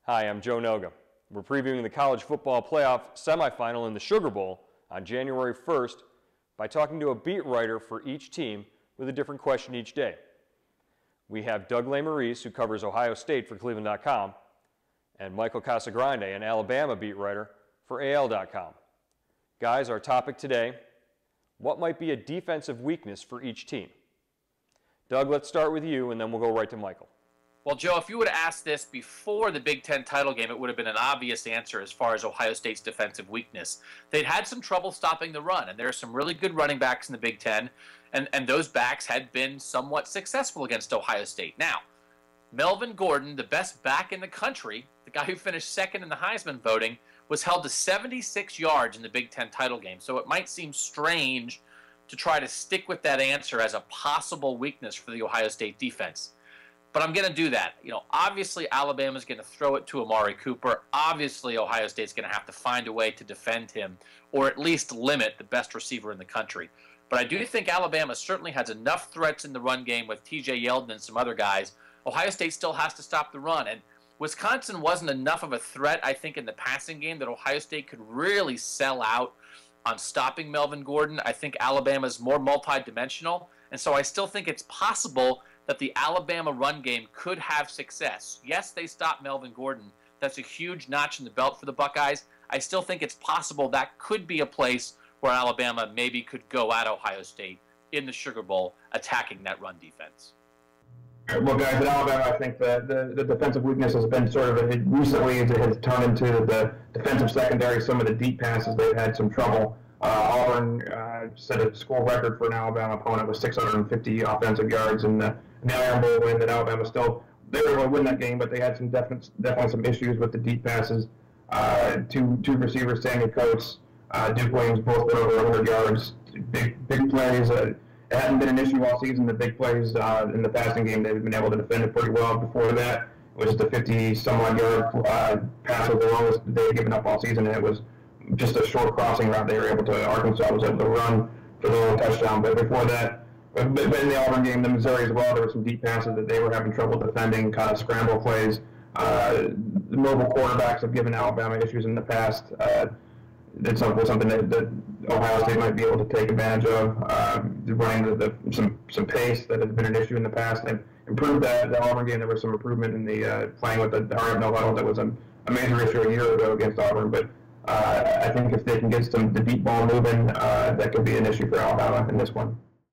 Hi, I'm Joe Noga. We're previewing the college football playoff semifinal in the Sugar Bowl on January 1st by talking to a beat writer for each team with a different question each day. We have Doug Lesmerises, who covers Ohio State for cleveland.com, and Michael Casagrande, an Alabama beat writer for AL.com. Guys, our topic today, what might be a defensive weakness for each team? Doug, let's start with you, and then we'll go right to Michael. Well, Joe, if you would have asked this before the Big Ten title game, it would have been an obvious answer as far as Ohio State's defensive weakness. They'd had some trouble stopping the run, and there are some really good running backs in the Big Ten, and those backs had been somewhat successful against Ohio State. Now, Melvin Gordon, the best back in the country, the guy who finished second in the Heisman voting, was held to 76 yards in the Big Ten title game, so it might seem strange to try to stick with that answer as a possible weakness for the Ohio State defense. But I'm going to do that. Obviously Alabama's going to throw it to Amari Cooper. Obviously Ohio State's going to have to find a way to defend him or at least limit the best receiver in the country. But I do think Alabama certainly has enough threats in the run game with TJ Yeldon and some other guys. Ohio State still has to stop the run. And Wisconsin wasn't enough of a threat, I think, in the passing game that Ohio State could really sell out on stopping Melvin Gordon. I think Alabama's more multidimensional. And so I still think it's possible that the Alabama run game could have success. Yes, they stopped Melvin Gordon. That's a huge notch in the belt for the Buckeyes. I still think it's possible that could be a place where Alabama maybe could go at Ohio State in the Sugar Bowl attacking that run defense. Well, guys, at Alabama, I think the defensive weakness has been sort of, recently it has turned into the defensive secondary. Some of the deep passes, they've had some trouble. Auburn set a school record for an Alabama opponent with 650 offensive yards in the Iron Bowl win that Alabama they were able to win that game, but they had definitely some issues with the deep passes. Two receivers, Sammy Coates, Duke Williams, both went over 100 yards. Big plays. It hadn't been an issue all season. The big plays in the passing game, they've been able to defend it pretty well. Before that, it was the 50-some-odd yard pass was the longest they had given up all season, and it was just a short crossing route they were able to. Arkansas was able to run for the long touchdown. But before that, in the Auburn game, the Missouri as well, there were some deep passes that they were having trouble defending, kind of scramble plays. The mobile quarterbacks have given Alabama issues in the past. It's something that Ohio State might be able to take advantage of. Running some pace that has been an issue in the past. They've improved that. The Auburn game, there was some improvement in the playing with the hurry up no huddle. That was a major issue a year ago against Auburn. But I think if they can get the deep ball moving, that could be an issue for Alabama in this one.